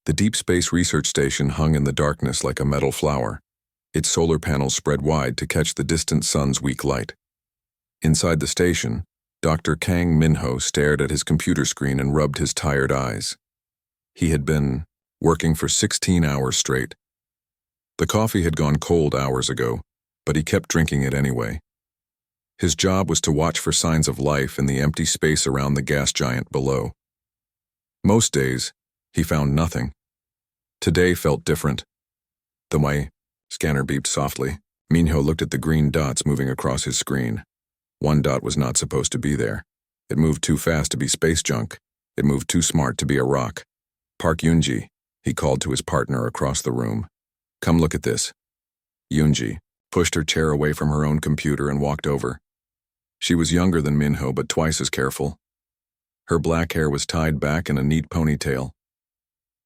The Deep Space Research Station hung in the darkness like a metal flower, its solar panels spread wide to catch the distant sun's weak light. Inside the station, Dr. Kang Minho stared at his computer screen and rubbed his tired eyes. He had been working for 16 hours straight. The coffee had gone cold hours ago, but he kept drinking it anyway. His job was to watch for signs of life in the empty space around the gas giant below. Most days, he found nothing. Today felt different. My scanner beeped softly. Minho looked at the green dots moving across his screen. One dot was not supposed to be there. It moved too fast to be space junk. It moved too smart to be a rock. Park Yoonji, he called to his partner across the room. Come look at this. Yoonji pushed her chair away from her own computer and walked over. She was younger than Minho, but twice as careful. Her black hair was tied back in a neat ponytail.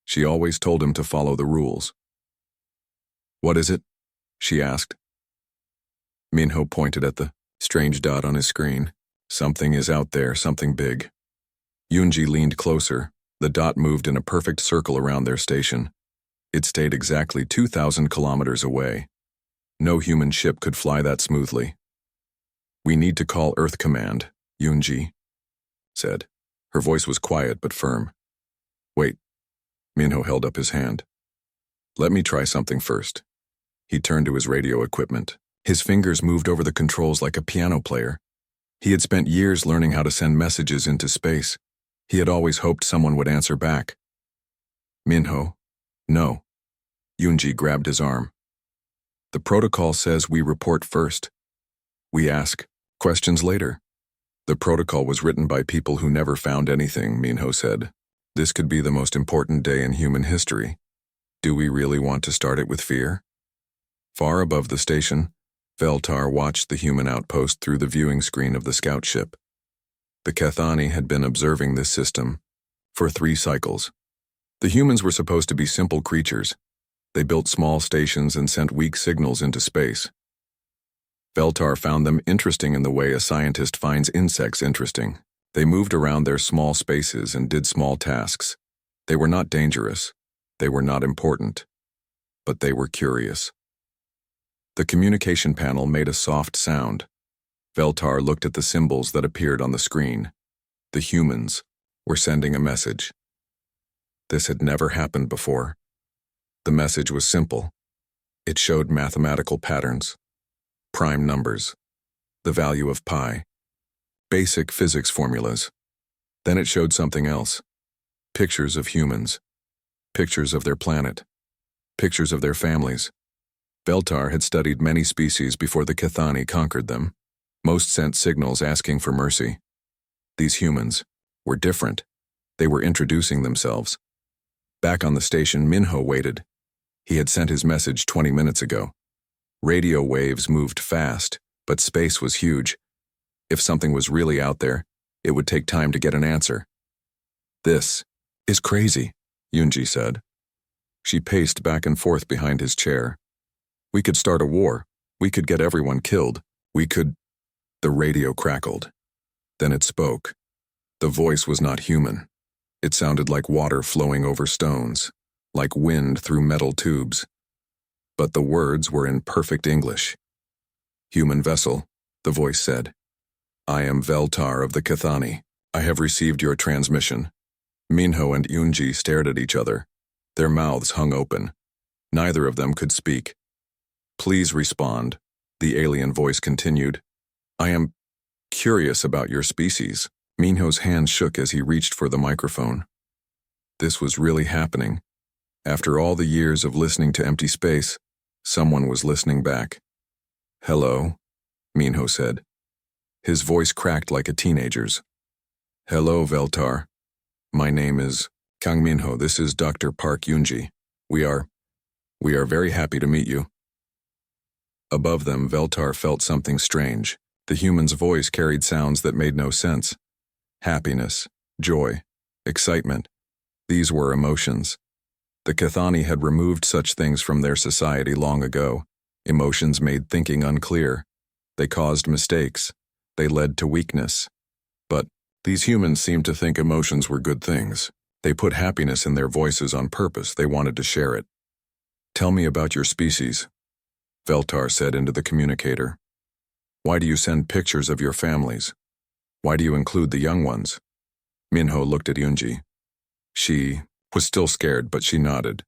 She always told him to follow the rules. What is it? She asked. Minho pointed at the strange dot on his screen. Something is out there, something big. Yoonji leaned closer. The dot moved in a perfect circle around their station. It stayed exactly 2,000 kilometers away. No human ship could fly that smoothly. We need to call Earth Command, Yoonji said. Her voice was quiet but firm. Wait. Minho held up his hand. Let me try something first. He turned to his radio equipment. His fingers moved over the controls like a piano player. He had spent years learning how to send messages into space. He had always hoped someone would answer back. Minho, no. Yoonji grabbed his arm. The protocol says we report first. We ask questions later. The protocol was written by people who never found anything, Minho said. This could be the most important day in human history. Do we really want to start it with fear? Far above the station, Veltar watched the human outpost through the viewing screen of the scout ship. The Kethani had been observing this system for 3 cycles. The humans were supposed to be simple creatures. They built small stations and sent weak signals into space. Veltar found them interesting in the way a scientist finds insects interesting. They moved around their small spaces and did small tasks. They were not dangerous. They were not important. But they were curious. The communication panel made a soft sound. Veltar looked at the symbols that appeared on the screen. The humans were sending a message. This had never happened before. The message was simple. It showed mathematical patterns, prime numbers, the value of pi, basic physics formulas. Then it showed something else. Pictures of humans, pictures of their planet, pictures of their families. Veltar had studied many species before the Kethani conquered them. Most sent signals asking for mercy. These humans were different. They were introducing themselves. Back on the station, Minho waited. He had sent his message 20 minutes ago. Radio waves moved fast, but space was huge. If something was really out there, it would take time to get an answer. This is crazy, Yoonji said. She paced back and forth behind his chair. We could start a war. We could get everyone killed. We could... The radio crackled. Then it spoke. The voice was not human. It sounded like water flowing over stones, like wind through metal tubes. But the words were in perfect English. Human vessel, the voice said. I am Veltar of the Kethani. I have received your transmission. Minho and Yoonji stared at each other. Their mouths hung open. Neither of them could speak. Please respond, the alien voice continued. I am curious about your species. Minho's hand shook as he reached for the microphone. This was really happening. After all the years of listening to empty space, someone was listening back. Hello, Minho said. His voice cracked like a teenager's. Hello, Veltar. My name is Kang Minho. This is Dr. Park Yoonji. We are very happy to meet you. Above them, Veltar felt something strange. The human's voice carried sounds that made no sense. Happiness, joy, excitement. These were emotions. The Kethani had removed such things from their society long ago. Emotions made thinking unclear. They caused mistakes. They led to weakness. But these humans seemed to think emotions were good things. They put happiness in their voices on purpose. They wanted to share it. "Tell me about your species," Veltar said into the communicator. "Why do you send pictures of your families? Why do you include the young ones?" Minho looked at Yunji. She was still scared, but she nodded.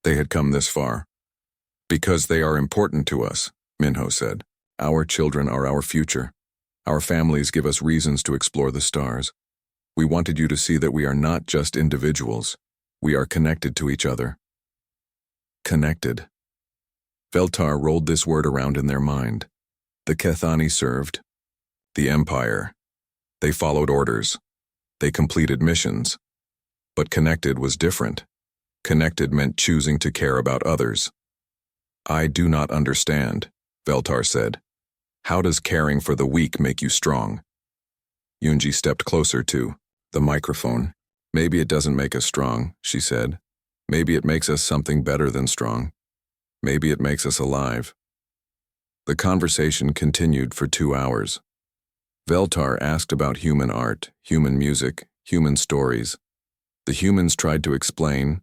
They had come this far. "Because they are important to us," Minho said. "Our children are our future. Our families give us reasons to explore the stars. We wanted you to see that we are not just individuals. We are connected to each other." Connected. Veltar rolled this word around in their mind. The Kethani served. The Empire. They followed orders. They completed missions. But connected was different. Connected meant choosing to care about others. "I do not understand," Veltar said. "How does caring for the weak make you strong?" Yunji stepped closer to the microphone. "Maybe it doesn't make us strong," she said. "Maybe it makes us something better than strong. Maybe it makes us alive." The conversation continued for 2 hours. Veltar asked about human art, human music, human stories. The humans tried to explain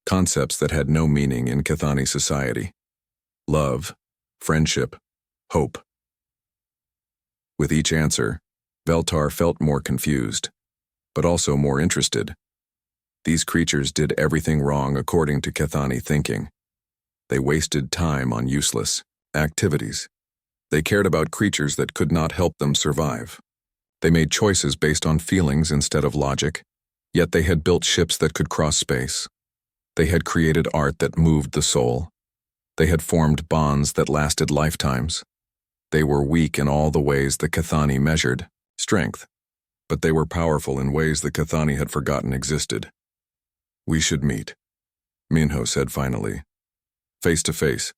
concepts that had no meaning in Kethani society. Love, friendship, hope. With each answer, Veltar felt more confused, but also more interested. These creatures did everything wrong according to Kethani thinking. They wasted time on useless activities. They cared about creatures that could not help them survive. They made choices based on feelings instead of logic, yet they had built ships that could cross space. They had created art that moved the soul. They had formed bonds that lasted lifetimes. They were weak in all the ways the Kethani measured strength, but they were powerful in ways the Kethani had forgotten existed. "We should meet," Minho said finally. "Face to face.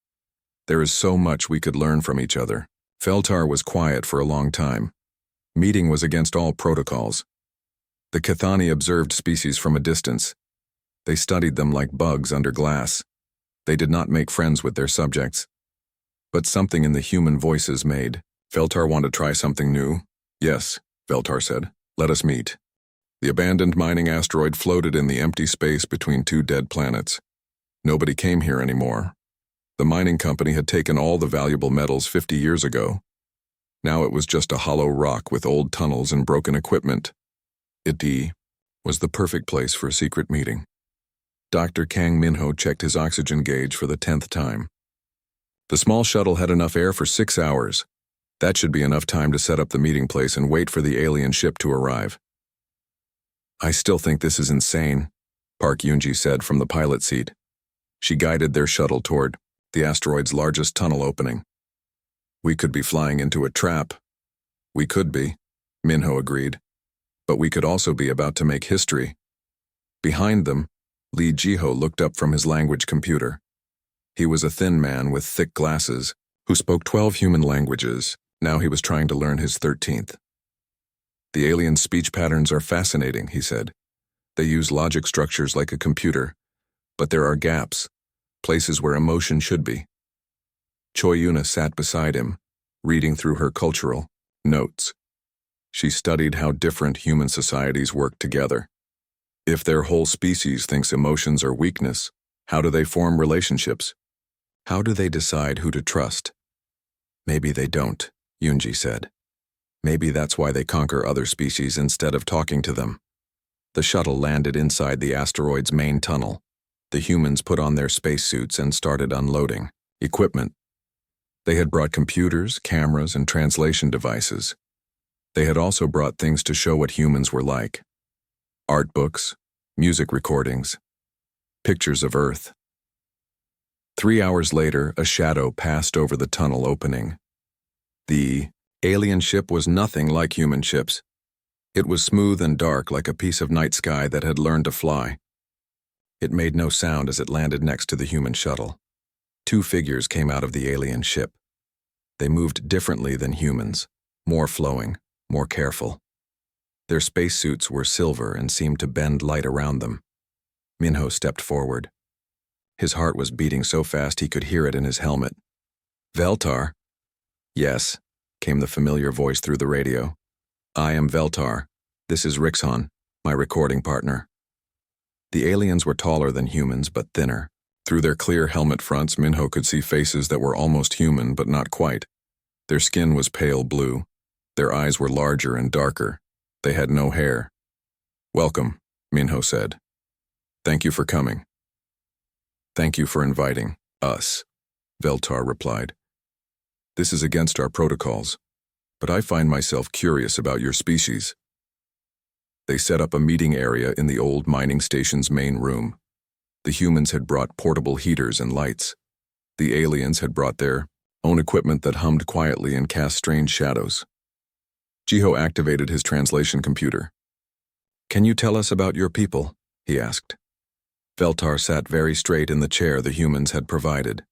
There is so much we could learn from each other." Veltar was quiet for a long time. Meeting was against all protocols. The Kethani observed species from a distance. They studied them like bugs under glass. They did not make friends with their subjects. But something in the human voices made Veltar want to try something new. "Yes," Veltar said. "Let us meet." The abandoned mining asteroid floated in the empty space between two dead planets. Nobody came here anymore. The mining company had taken all the valuable metals 50 years ago. Now it was just a hollow rock with old tunnels and broken equipment. It was the perfect place for a secret meeting. Dr. Kang Minho checked his oxygen gauge for the 10th time. The small shuttle had enough air for 6 hours. That should be enough time to set up the meeting place and wait for the alien ship to arrive. "I still think this is insane," Park Yoonji said from the pilot seat. She guided their shuttle toward the asteroid's largest tunnel opening. "We could be flying into a trap." "We could be," Minho agreed. "But we could also be about to make history." Behind them, Lee Jiho looked up from his language computer. He was a thin man with thick glasses who spoke 12 human languages. Now he was trying to learn his 13th. "The alien speech patterns are fascinating," he said. "They use logic structures like a computer, but there are gaps, places where emotion should be." Choi Yuna sat beside him, reading through her cultural notes. She studied how different human societies work together. If their whole species thinks emotions are weakness, how do they form relationships? How do they decide who to trust? "Maybe they don't," Yoonji said. "Maybe that's why they conquer other species instead of talking to them." The shuttle landed inside the asteroid's main tunnel. The humans put on their spacesuits and started unloading equipment. They had brought computers, cameras, and translation devices. They had also brought things to show what humans were like. Art books, music recordings, pictures of Earth. 3 hours later, a shadow passed over the tunnel opening. The alien ship was nothing like human ships. It was smooth and dark like a piece of night sky that had learned to fly. It made no sound as it landed next to the human shuttle. 2 figures came out of the alien ship. They moved differently than humans, more flowing, more careful. Their spacesuits were silver and seemed to bend light around them. Minho stepped forward. His heart was beating so fast he could hear it in his helmet. "Veltar?" "Yes," came the familiar voice through the radio. "I am Veltar. This is Rixon, my recording partner." The aliens were taller than humans, but thinner. Through their clear helmet fronts, Minho could see faces that were almost human, but not quite. Their skin was pale blue. Their eyes were larger and darker. They had no hair. "Welcome," Minho said. "Thank you for coming." "Thank you for inviting us," Veltar replied. "This is against our protocols, but I find myself curious about your species." They set up a meeting area in the old mining station's main room. The humans had brought portable heaters and lights. The aliens had brought their own equipment that hummed quietly and cast strange shadows. Jiho activated his translation computer. "Can you tell us about your people?" he asked. Veltar sat very straight in the chair the humans had provided.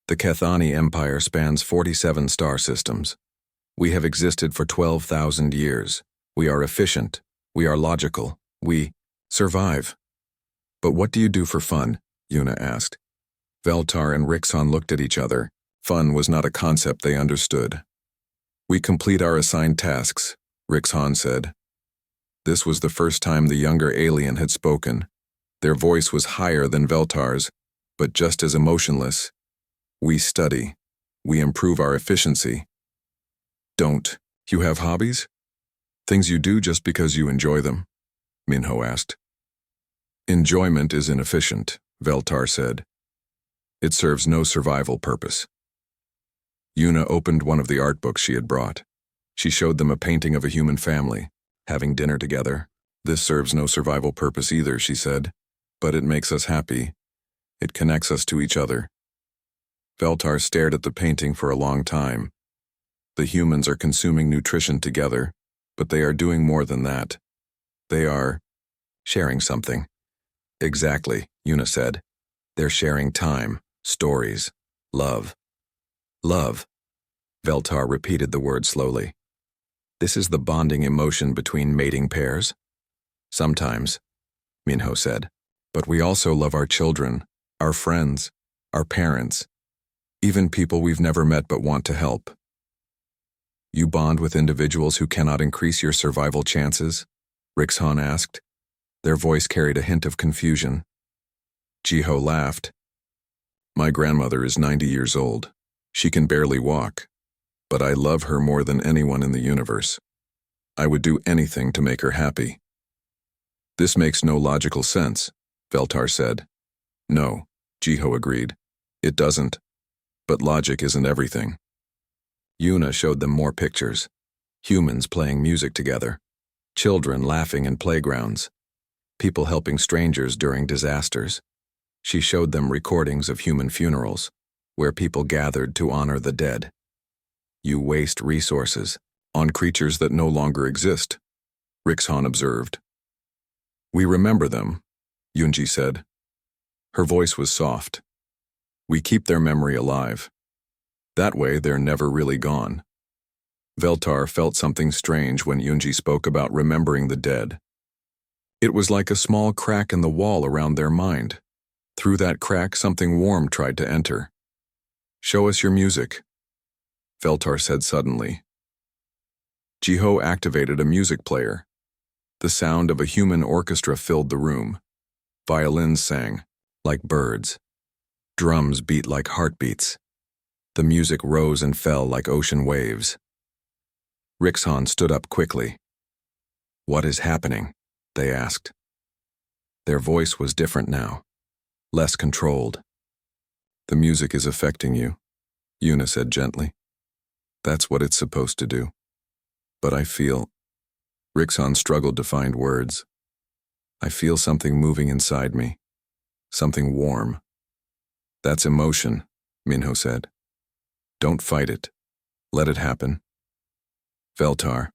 "The Kethani Empire spans 47 star systems. We have existed for 12,000 years. We are efficient. We are logical. We survive." "But what do you do for fun?" Yuna asked. Veltar and Rixon looked at each other. Fun was not a concept they understood. "We complete our assigned tasks," Rixon said. This was the first time the younger alien had spoken. Their voice was higher than Veltar's, but just as emotionless. "We study. We improve our efficiency." "Don't you have hobbies? Things you do just because you enjoy them?" Minho asked. "Enjoyment is inefficient," Veltar said. "It serves no survival purpose." Yuna opened one of the art books she had brought. She showed them a painting of a human family, having dinner together. "This serves no survival purpose either," she said, "but it makes us happy. It connects us to each other." Veltar stared at the painting for a long time. The humans are consuming nutrition together, but they are doing more than that. They are sharing something. "Exactly," Yuna said. "They're sharing time, stories, love." "Love," Veltar repeated the word slowly. "This is the bonding emotion between mating pairs?" "Sometimes," Minho said. "But we also love our children, our friends, our parents, even people we've never met but want to help." "You bond with individuals who cannot increase your survival chances?" Rixon asked. Their voice carried a hint of confusion. Jiho laughed. "My grandmother is 90 years old. She can barely walk, but I love her more than anyone in the universe. I would do anything to make her happy." "This makes no logical sense," Veltar said. "No," Jiho agreed. "It doesn't. But logic isn't everything." Yuna showed them more pictures. Humans playing music together. Children laughing in playgrounds. People helping strangers during disasters. She showed them recordings of human funerals, where people gathered to honor the dead. "You waste resources on creatures that no longer exist," Rixon observed. "We remember them," Yunji said. Her voice was soft. "We keep their memory alive. That way they're never really gone." Veltar felt something strange when Yunji spoke about remembering the dead. It was like a small crack in the wall around their mind. Through that crack, something warm tried to enter. "Show us your music," Veltar said suddenly. Jiho activated a music player. The sound of a human orchestra filled the room. Violins sang, like birds. Drums beat like heartbeats. The music rose and fell like ocean waves. Rixon stood up quickly. "What is happening?" they asked. Their voice was different now, less controlled. "The music is affecting you," Yuna said gently. "That's what it's supposed to do. But I feel..." Rixon struggled to find words. "I feel something moving inside me. Something warm." "That's emotion," Minho said. "Don't fight it. Let it happen." Veltar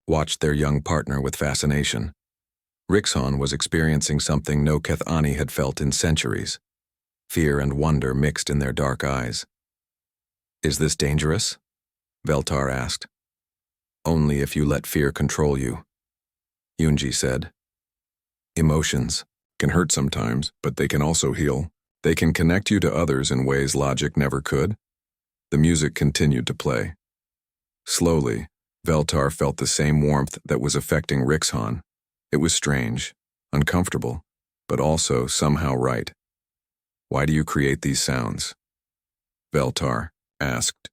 watched their young partner with fascination. Rixon was experiencing something no Kethani had felt in centuries. Fear and wonder mixed in their dark eyes. "Is this dangerous?" Veltar asked. "Only if you let fear control you," Yunji said. "Emotions can hurt sometimes, but they can also heal. They can connect you to others in ways logic never could." The music continued to play. Slowly, Veltar felt the same warmth that was affecting Rixon. It was strange, uncomfortable, but also somehow right. Why do you create these sounds? Veltar asked.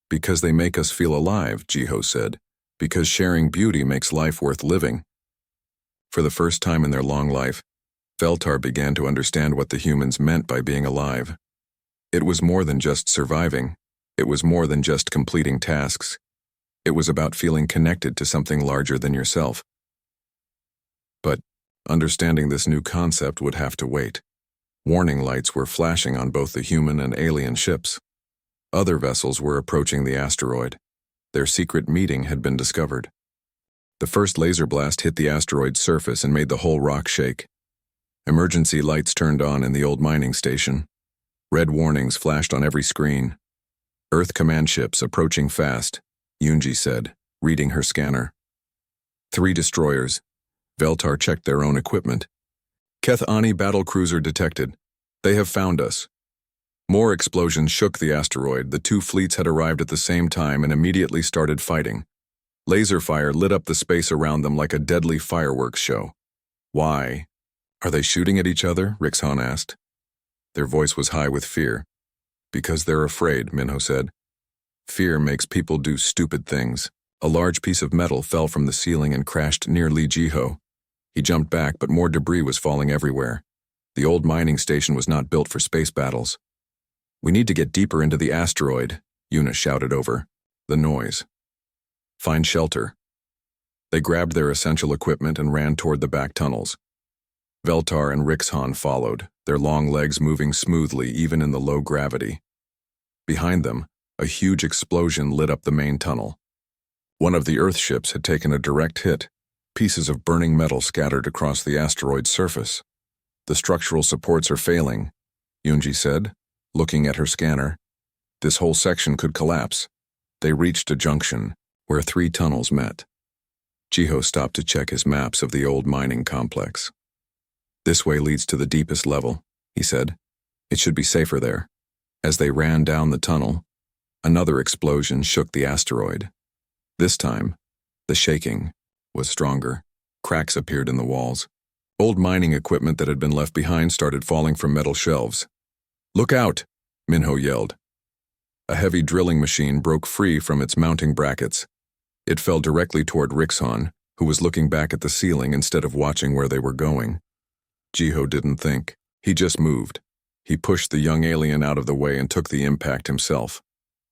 Because they make us feel alive, Jiho said. Because sharing beauty makes life worth living. For the first time in their long life, Veltar began to understand what the humans meant by being alive. It was more than just surviving. It was more than just completing tasks. It was about feeling connected to something larger than yourself. But understanding this new concept would have to wait. Warning lights were flashing on both the human and alien ships. Other vessels were approaching the asteroid. Their secret meeting had been discovered. The first laser blast hit the asteroid's surface and made the whole rock shake. Emergency lights turned on in the old mining station. Red warnings flashed on every screen. Earth command ships approaching fast, Yunji said, reading her scanner. 3 destroyers. Veltar checked their own equipment. Keth Ani battlecruiser detected. They have found us. More explosions shook the asteroid. The 2 fleets had arrived at the same time and immediately started fighting. Laser fire lit up the space around them like a deadly fireworks show. Why? Are they shooting at each other? Rixhan asked. Their voice was high with fear. Because they're afraid, Minho said. Fear makes people do stupid things. A large piece of metal fell from the ceiling and crashed near Li Jiho. He jumped back, but more debris was falling everywhere. The old mining station was not built for space battles. We need to get deeper into the asteroid, Yuna shouted over the noise. Find shelter. They grabbed their essential equipment and ran toward the back tunnels. Veltar and Rixhan followed, their long legs moving smoothly even in the low gravity. Behind them, a huge explosion lit up the main tunnel. One of the Earth ships had taken a direct hit. Pieces of burning metal scattered across the asteroid's surface. The structural supports are failing, Yunji said, looking at her scanner. This whole section could collapse. They reached a junction, where 3 tunnels met. Jiho stopped to check his maps of the old mining complex. This way leads to the deepest level, he said. It should be safer there. As they ran down the tunnel, another explosion shook the asteroid. This time, the shaking was stronger. Cracks appeared in the walls. Old mining equipment that had been left behind started falling from metal shelves. Look out, Minho yelled. A heavy drilling machine broke free from its mounting brackets. It fell directly toward Rixhan, who was looking back at the ceiling instead of watching where they were going. Jiho didn't think. He just moved. He pushed the young alien out of the way and took the impact himself.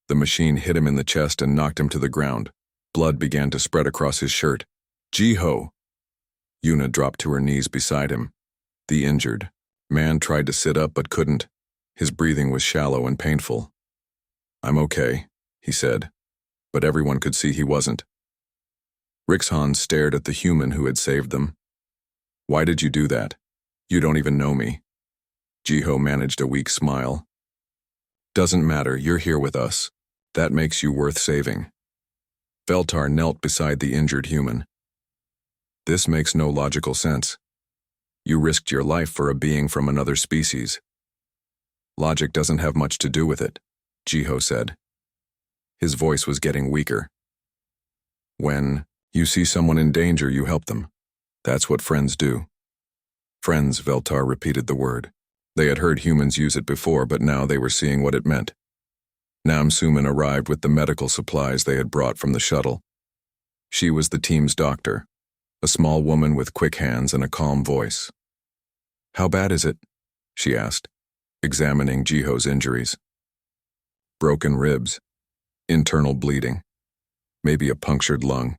The machine hit him in the chest and knocked him to the ground. Blood began to spread across his shirt. Jiho! Yuna dropped to her knees beside him. The injured man tried to sit up but couldn't. His breathing was shallow and painful. I'm okay, he said, but everyone could see he wasn't. Rixhan stared at the human who had saved them. Why did you do that? You don't even know me. Jiho managed a weak smile. Doesn't matter, you're here with us. That makes you worth saving. Veltar knelt beside the injured human. This makes no logical sense. You risked your life for a being from another species. Logic doesn't have much to do with it, Jiho said. His voice was getting weaker. When you see someone in danger, you help them. That's what friends do. Friends, Veltar repeated the word. They had heard humans use it before, but now they were seeing what it meant. Namsuman arrived with the medical supplies they had brought from the shuttle. She was the team's doctor, a small woman with quick hands and a calm voice. How bad is it? She asked, examining Jiho's injuries. Broken ribs, internal bleeding, maybe a punctured lung,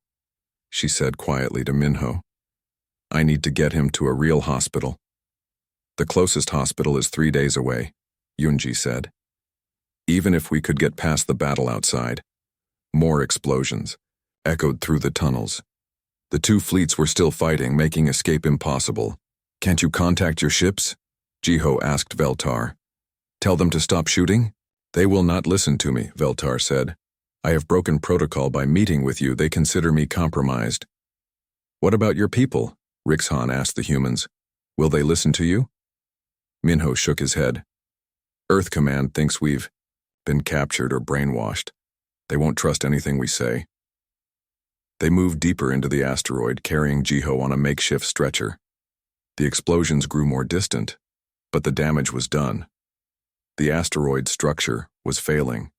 she said quietly to Minho. I need to get him to a real hospital. The closest hospital is 3 days away, Yunji said. Even if we could get past the battle outside. More explosions echoed through the tunnels. The 2 fleets were still fighting, making escape impossible. Can't you contact your ships? Jiho asked Veltar. Tell them to stop shooting? They will not listen to me, Veltar said. I have broken protocol by meeting with you. They consider me compromised. What about your people? Rixhan asked the humans. Will they listen to you? Minho shook his head. Earth Command thinks we've been captured or brainwashed. They won't trust anything we say. They moved deeper into the asteroid, carrying Jiho on a makeshift stretcher. The explosions grew more distant, but the damage was done. The asteroid's structure was failing.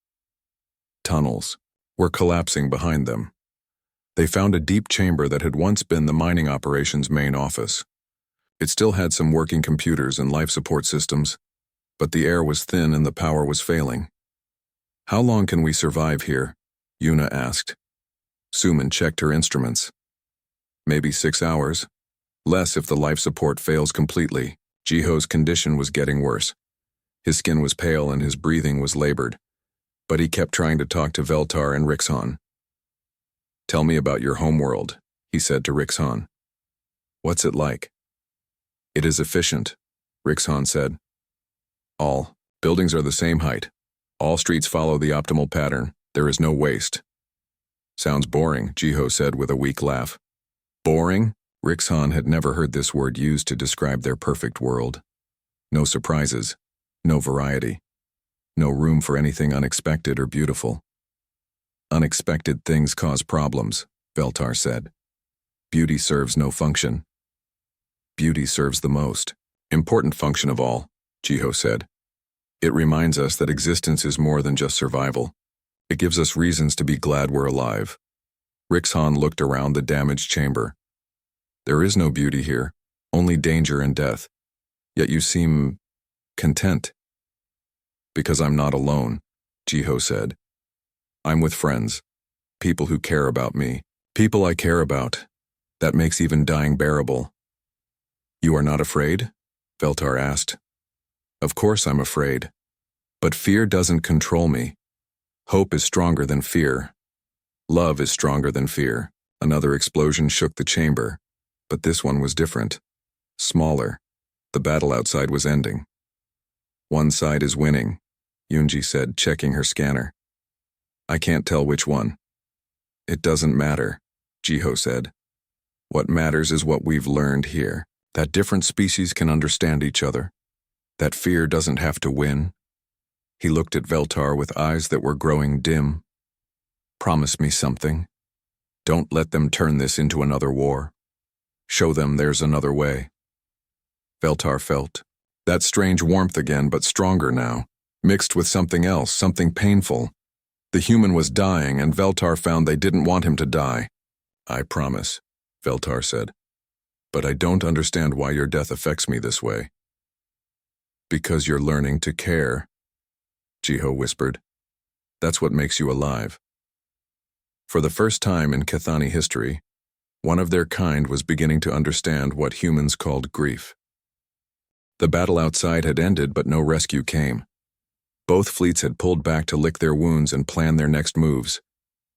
Tunnels were collapsing behind them. They found a deep chamber that had once been the mining operations main office. It still had some working computers and life support systems, but the air was thin and the power was failing. "How long can we survive here?" Yuna asked. Suman checked her instruments. "Maybe 6 hours. Less if the life support fails completely." Jiho's condition was getting worse. His skin was pale and his breathing was labored, but he kept trying to talk to Veltar and Rixhan. "Tell me about your homeworld," he said to Rixhan. "What's it like?" "It is efficient," Rixhan said. "All buildings are the same height. All streets follow the optimal pattern. There is no waste." "Sounds boring," Jiho said with a weak laugh. Boring? Rixhan had never heard this word used to describe their perfect world. No surprises, no variety, no room for anything unexpected or beautiful. "Unexpected things cause problems," Veltar said. "Beauty serves no function." "Beauty serves the most important function of all," Jiho said. "It reminds us that existence is more than just survival. It gives us reasons to be glad we're alive." Rixhan looked around the damaged chamber. "There is no beauty here, only danger and death. Yet you seem content." "Because I'm not alone," Jiho said. "I'm with friends, people who care about me, people I care about. That makes even dying bearable." "You are not afraid?" Veltar asked. "Of course I'm afraid. But fear doesn't control me. Hope is stronger than fear. Love is stronger than fear." Another explosion shook the chamber, but this one was different. Smaller. The battle outside was ending. "One side is winning," Yunji said, checking her scanner. "I can't tell which one." "It doesn't matter," Jiho said. "What matters is what we've learned here, that different species can understand each other, that fear doesn't have to win." He looked at Veltar with eyes that were growing dim. "Promise me something. Don't let them turn this into another war. Show them there's another way." Veltar felt that strange warmth again, but stronger now, mixed with something else, something painful. The human was dying, and Veltar found they didn't want him to die. "I promise," Veltar said. "But I don't understand why your death affects me this way." "Because you're learning to care," Jiho whispered. "That's what makes you alive." For the first time in Kethani history, one of their kind was beginning to understand what humans called grief. The battle outside had ended, but no rescue came. Both fleets had pulled back to lick their wounds and plan their next moves.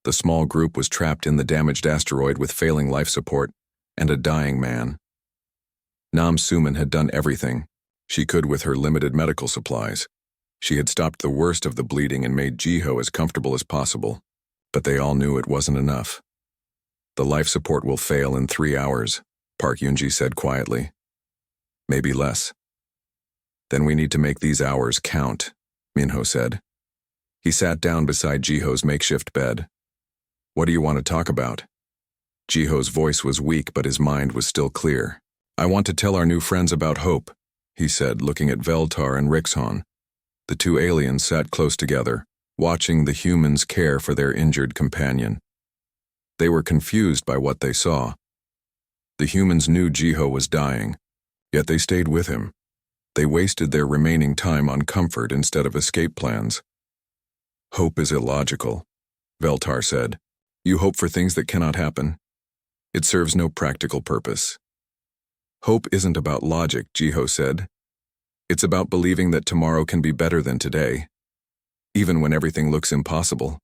The small group was trapped in the damaged asteroid with failing life support and a dying man. Nam Suman had done everything she could with her limited medical supplies. She had stopped the worst of the bleeding and made Jiho as comfortable as possible, but they all knew it wasn't enough. "The life support will fail in 3 hours," Park Yunji said quietly. "Maybe less." "Then we need to make these hours count," Minho said. He sat down beside Jiho's makeshift bed. "What do you want to talk about?" Jiho's voice was weak, but his mind was still clear. "I want to tell our new friends about hope," he said, looking at Veltar and Rixhan. The two aliens sat close together, watching the humans care for their injured companion. They were confused by what they saw. The humans knew Jiho was dying, yet they stayed with him. They wasted their remaining time on comfort instead of escape plans. "Hope is illogical," Veltar said. "You hope for things that cannot happen. It serves no practical purpose." "Hope isn't about logic," Jiho said. "It's about believing that tomorrow can be better than today, even when everything looks impossible."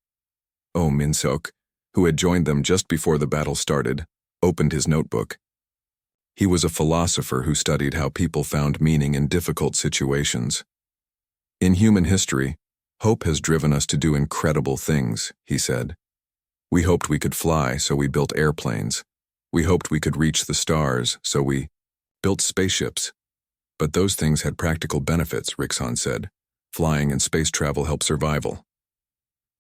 Oh Min-seok, who had joined them just before the battle started, opened his notebook. He was a philosopher who studied how people found meaning in difficult situations. "In human history, hope has driven us to do incredible things," he said. "We hoped we could fly, so we built airplanes. We hoped we could reach the stars, so we built spaceships. But those things had practical benefits," Rixhan said. "Flying and space travel help survival."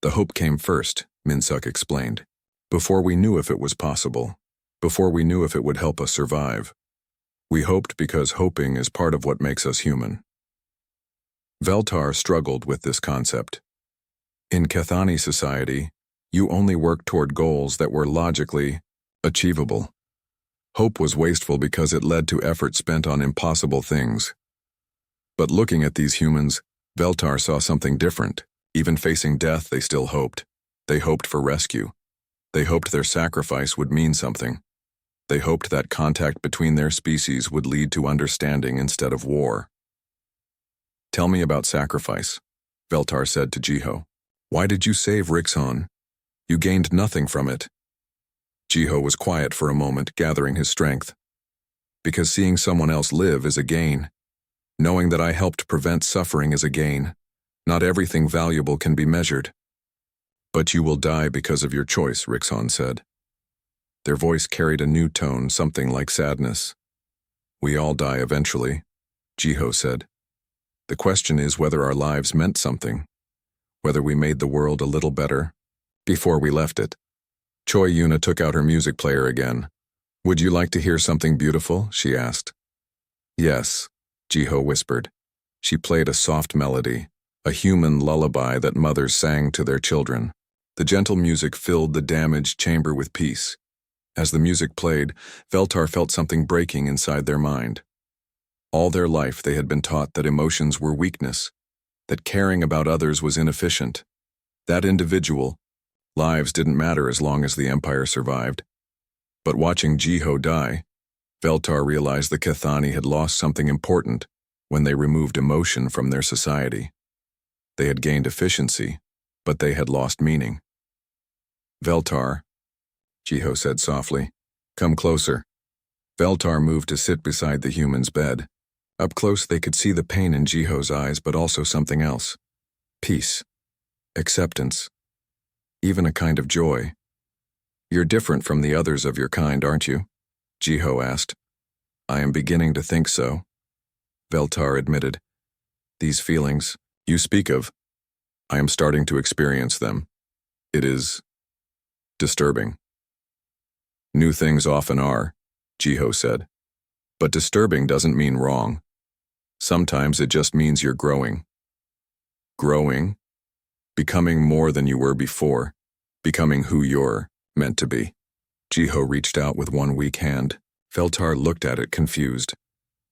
"The hope came first," Min-seok explained. "Before we knew if it was possible. Before we knew if it would help us survive." We hoped because hoping is part of what makes us human. Veltar struggled with this concept. In Kethani society, you only worked toward goals that were logically achievable. Hope was wasteful because it led to effort spent on impossible things. But looking at these humans, Veltar saw something different. Even facing death, they still hoped. They hoped for rescue. They hoped their sacrifice would mean something. They hoped that contact between their species would lead to understanding instead of war. "Tell me about sacrifice," Veltar said to Jiho. "Why did you save Rixon? You gained nothing from it." Jiho was quiet for a moment, gathering his strength. "Because seeing someone else live is a gain. Knowing that I helped prevent suffering is a gain. Not everything valuable can be measured." "But you will die because of your choice," Rixon said. Their voice carried a new tone, something like sadness. "We all die eventually," Jiho said. "The question is whether our lives meant something, whether we made the world a little better before we left it." Choi Yuna took out her music player again. "Would you like to hear something beautiful?" she asked. "Yes," Jiho whispered. She played a soft melody, a human lullaby that mothers sang to their children. The gentle music filled the damaged chamber with peace. As the music played, Veltar felt something breaking inside their mind. All their life they had been taught that emotions were weakness, that caring about others was inefficient. That individual, lives didn't matter as long as the Empire survived. But watching Jiho die, Veltar realized the Kethani had lost something important when they removed emotion from their society. They had gained efficiency, but they had lost meaning. "Veltar," Jiho said softly, "come closer." Veltar moved to sit beside the human's bed. Up close they could see the pain in Jiho's eyes, but also something else. Peace. Acceptance. Even a kind of joy. "You're different from the others of your kind, aren't you?" Jiho asked. "I am beginning to think so," Veltar admitted. "These feelings you speak of, I am starting to experience them. It is disturbing." "New things often are," Jiho said. "But disturbing doesn't mean wrong. Sometimes it just means you're growing." "Growing? Becoming more than you were before, becoming who you're meant to be." Jiho reached out with one weak hand. Veltar looked at it, confused.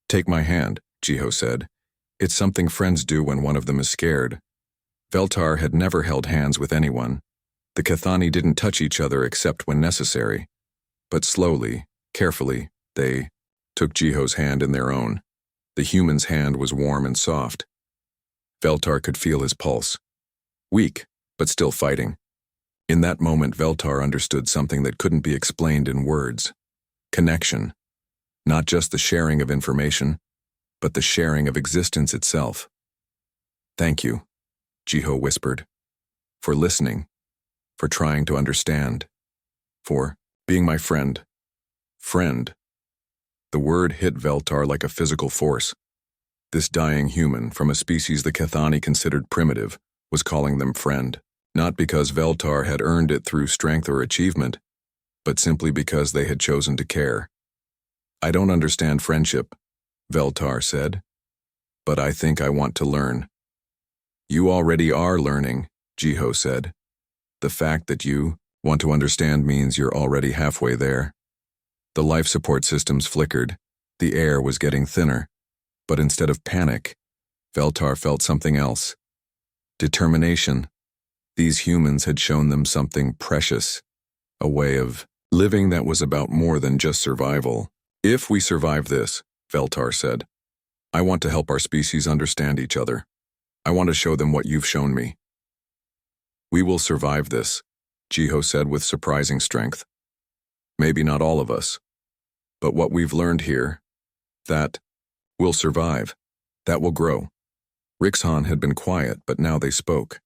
"Take my hand," Jiho said. "It's something friends do when one of them is scared." Veltar had never held hands with anyone. The Kethani didn't touch each other except when necessary. But slowly, carefully, they took Jiho's hand in their own. The human's hand was warm and soft. Veltar could feel his pulse. Weak, but still fighting. In that moment, Veltar understood something that couldn't be explained in words. Connection. Not just the sharing of information, but the sharing of existence itself. "Thank you," Jiho whispered. "For listening. For trying to understand. For being my friend." Friend. The word hit Veltar like a physical force. This dying human, from a species the Kethani considered primitive, was calling them friend. Not because Veltar had earned it through strength or achievement, but simply because they had chosen to care. "I don't understand friendship," Veltar said, "but I think I want to learn." "You already are learning," Jiho said. "The fact that you want to understand means you're already halfway there." The life support systems flickered. The air was getting thinner. But instead of panic, Veltar felt something else. Determination. These humans had shown them something precious. A way of living that was about more than just survival. "If we survive this," Veltar said, "I want to help our species understand each other. I want to show them what you've shown me." "We will survive this," Jiho said with surprising strength. "Maybe not all of us. But what we've learned here, that will survive, that will grow." Rixon had been quiet, but now they spoke.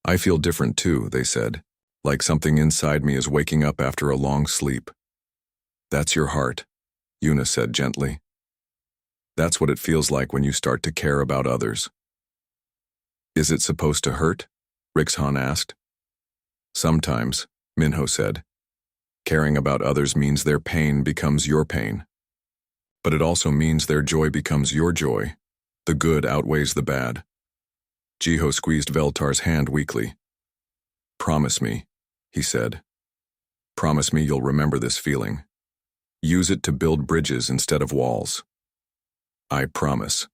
"I feel different too," they said, "like something inside me is waking up after a long sleep." "That's your heart," Yuna said gently. "That's what it feels like when you start to care about others." "Is it supposed to hurt?" Rixon asked. "Sometimes," Minho said. "Caring about others means their pain becomes your pain." But it also means their joy becomes your joy. The good outweighs the bad. Jiho squeezed Veltar's hand weakly. Promise me, he said. Promise me you'll remember this feeling. Use it to build bridges instead of walls. I promise,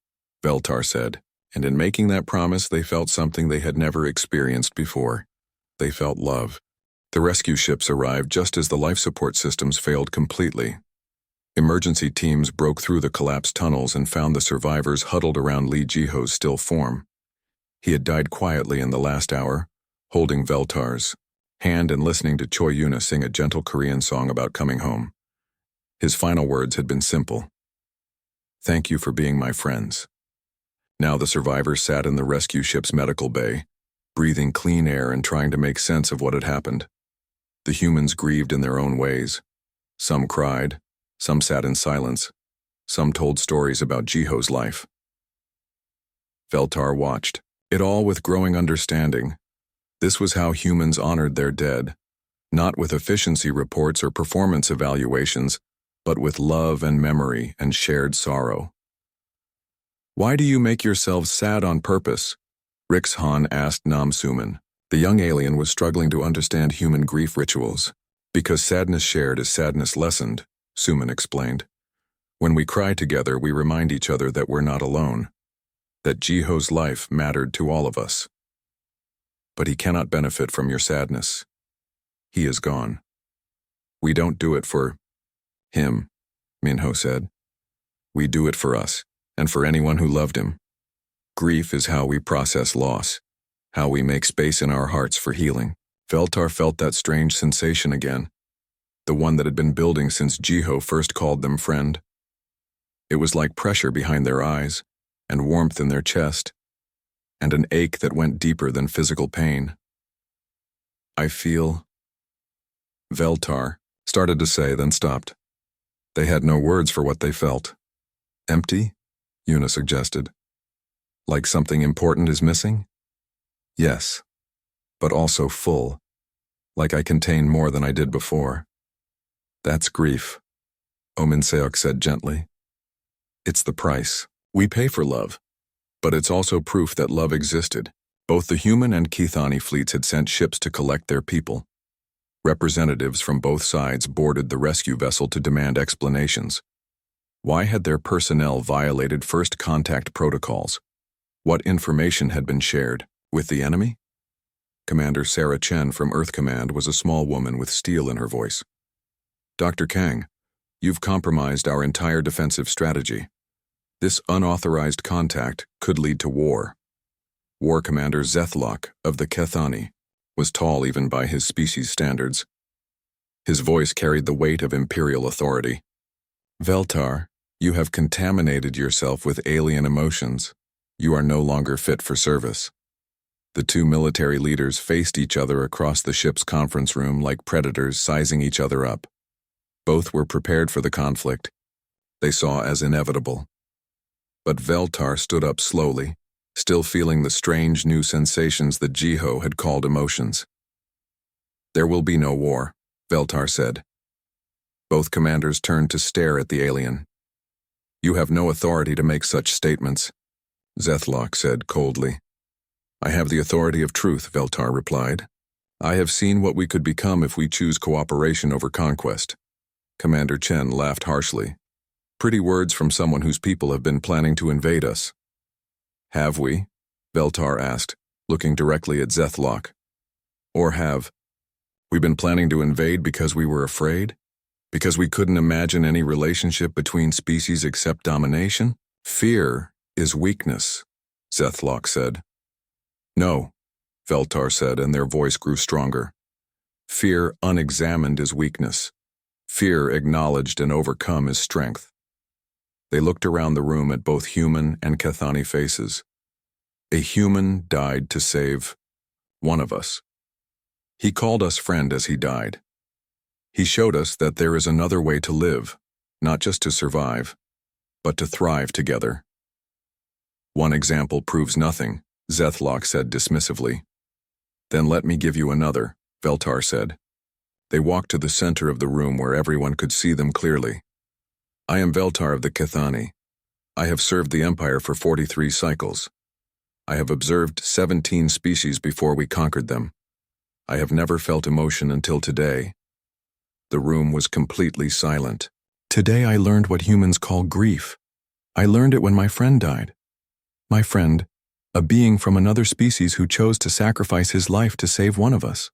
Veltar said, and in making that promise they felt something they had never experienced before. They felt love. The rescue ships arrived just as the life support systems failed completely. Emergency teams broke through the collapsed tunnels and found the survivors huddled around Lee Jiho's still form. He had died quietly in the last hour, holding Veltar's hand and listening to Choi Yuna sing a gentle Korean song about coming home. His final words had been simple. Thank you for being my friends. Now the survivors sat in the rescue ship's medical bay, breathing clean air and trying to make sense of what had happened. The humans grieved in their own ways. Some cried, some sat in silence, some told stories about Jiho's life. Veltar watched, it all with growing understanding. This was how humans honored their dead, not with efficiency reports or performance evaluations, but with love and memory and shared sorrow. Why do you make yourselves sad on purpose? Rix Han asked Nam Suman. The young alien was struggling to understand human grief rituals. Because sadness shared is sadness lessened, Suman explained. When we cry together, we remind each other that we're not alone, that Jiho's life mattered to all of us. But he cannot benefit from your sadness. He is gone. We don't do it for him, Minho said. We do it for us, and for anyone who loved him. Grief is how we process loss, how we make space in our hearts for healing. Veltar felt that strange sensation again, the one that had been building since Jiho first called them friend. It was like pressure behind their eyes, and warmth in their chest, and an ache that went deeper than physical pain. I feel... Veltar started to say, then stopped. They had no words for what they felt. Empty? Yuna suggested. Like something important is missing? Yes, but also full, like I contain more than I did before. That's grief, Omin Seok said gently. It's the price. We pay for love, but it's also proof that love existed. Both the human and Kithani fleets had sent ships to collect their people. Representatives from both sides boarded the rescue vessel to demand explanations. Why had their personnel violated first contact protocols? What information had been shared? With the enemy? Commander Sarah Chen from Earth Command was a small woman with steel in her voice. Dr. Kang, you've compromised our entire defensive strategy. This unauthorized contact could lead to war. War Commander Zethlock of the Kethani was tall even by his species standards. His voice carried the weight of imperial authority. Veltar, you have contaminated yourself with alien emotions. You are no longer fit for service. The two military leaders faced each other across the ship's conference room like predators sizing each other up. Both were prepared for the conflict. They saw as inevitable. But Veltar stood up slowly, still feeling the strange new sensations that Jiho had called emotions. There will be no war, Veltar said. Both commanders turned to stare at the alien. You have no authority to make such statements, Zethlock said coldly. I have the authority of truth, Veltar replied. I have seen what we could become if we choose cooperation over conquest. Commander Chen laughed harshly. Pretty words from someone whose people have been planning to invade us. Have we? Veltar asked, looking directly at Zethlock. Or have we been planning to invade because we were afraid? Because we couldn't imagine any relationship between species except domination? Fear is weakness, Zethlock said. No, Veltar said, and their voice grew stronger. Fear unexamined is weakness. Fear acknowledged and overcome is strength. They looked around the room at both human and Kethani faces. A human died to save one of us. He called us friend as he died. He showed us that there is another way to live, not just to survive, but to thrive together. One example proves nothing, Zethlock said dismissively. Then let me give you another, Veltar said. They walked to the center of the room where everyone could see them clearly. I am Veltar of the Kethani. I have served the Empire for 43 cycles. I have observed 17 species before we conquered them. I have never felt emotion until today. The room was completely silent. Today I learned what humans call grief. I learned it when my friend died. My friend, a being from another species who chose to sacrifice his life to save one of us.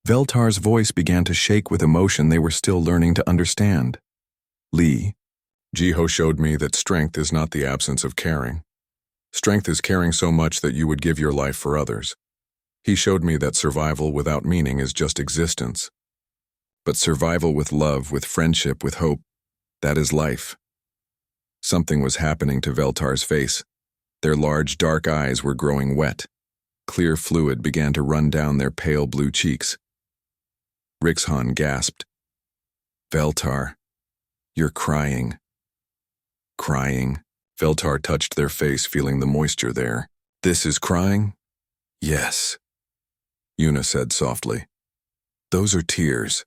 Veltar's voice began to shake with emotion they were still learning to understand. Lee, Jiho showed me that strength is not the absence of caring. Strength is caring so much that you would give your life for others. He showed me that survival without meaning is just existence. But survival with love, with friendship, with hope, that is life. Something was happening to Veltar's face. Their large, dark eyes were growing wet. Clear fluid began to run down their pale blue cheeks. Rixhan gasped. Veltar, you're crying. Crying. Veltar touched their face, feeling the moisture there. This is crying? Yes. Yuna said softly. Those are tears.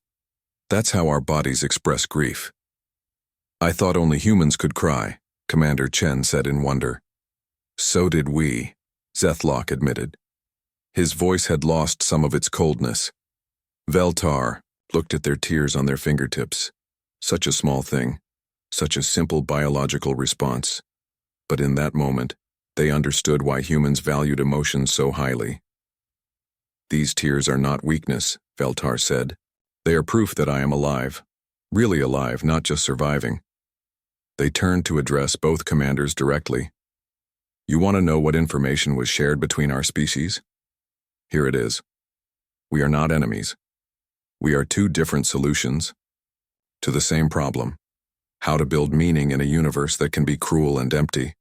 That's how our bodies express grief. I thought only humans could cry, Commander Chen said in wonder. So did we, Zethlock admitted. His voice had lost some of its coldness. Veltar looked at their tears on their fingertips. Such a small thing, such a simple biological response. But in that moment, they understood why humans valued emotions so highly. These tears are not weakness, Veltar said. They are proof that I am alive. Really alive, not just surviving. They turned to address both commanders directly. You want to know what information was shared between our species? Here it is. We are not enemies. We are two different solutions to the same problem: how to build meaning in a universe that can be cruel and empty.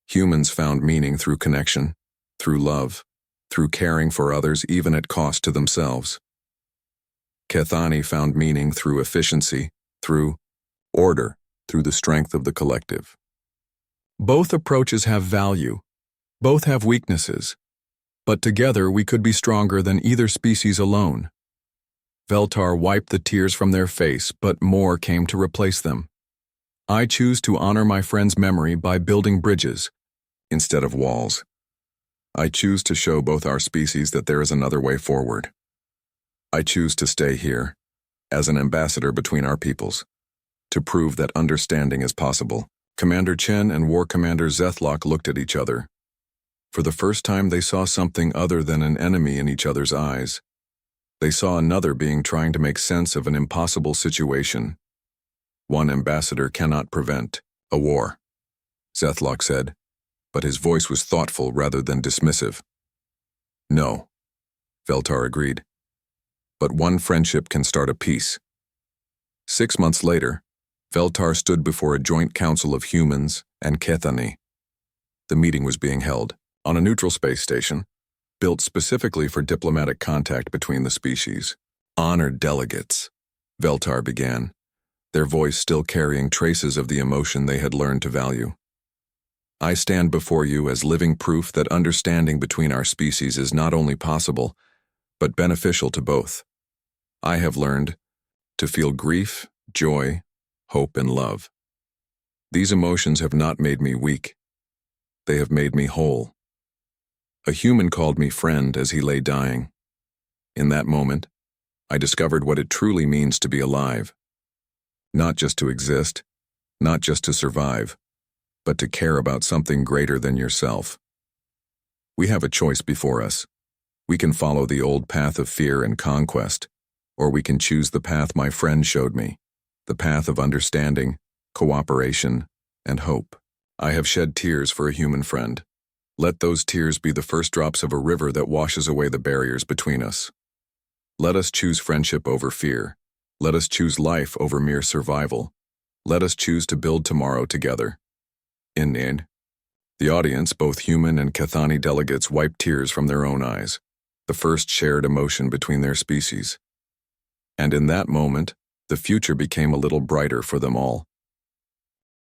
Humans found meaning through connection, through love, through caring for others even at cost to themselves. Kethani found meaning through efficiency, through order, through the strength of the collective. Both approaches have value. Both have weaknesses. But together we could be stronger than either species alone. Veltar wiped the tears from their face, but more came to replace them. I choose to honor my friend's memory by building bridges instead of walls. I choose to show both our species that there is another way forward. I choose to stay here, as an ambassador between our peoples, to prove that understanding is possible. Commander Chen and War Commander Zethlock looked at each other. For the first time they saw something other than an enemy in each other's eyes. They saw another being trying to make sense of an impossible situation. One ambassador cannot prevent a war, Zethlock said, but his voice was thoughtful rather than dismissive. No, Veltar agreed. But one friendship can start a peace. 6 months later, Veltar stood before a joint council of humans and Kethani. The meeting was being held on a neutral space station, built specifically for diplomatic contact between the species. Honored delegates, Veltar began, their voice still carrying traces of the emotion they had learned to value. I stand before you as living proof that understanding between our species is not only possible, but beneficial to both. I have learned to feel grief, joy, hope, and love. These emotions have not made me weak. They have made me whole. A human called me friend as he lay dying. In that moment, I discovered what it truly means to be alive. Not just to exist, not just to survive, but to care about something greater than yourself. We have a choice before us. We can follow the old path of fear and conquest, or we can choose the path my friend showed me, the path of understanding, cooperation, and hope. I have shed tears for a human friend. Let those tears be the first drops of a river that washes away the barriers between us. Let us choose friendship over fear. Let us choose life over mere survival. Let us choose to build tomorrow together. In end, the audience, both human and Kethani delegates, wiped tears from their own eyes, the first shared emotion between their species. And in that moment, the future became a little brighter for them all.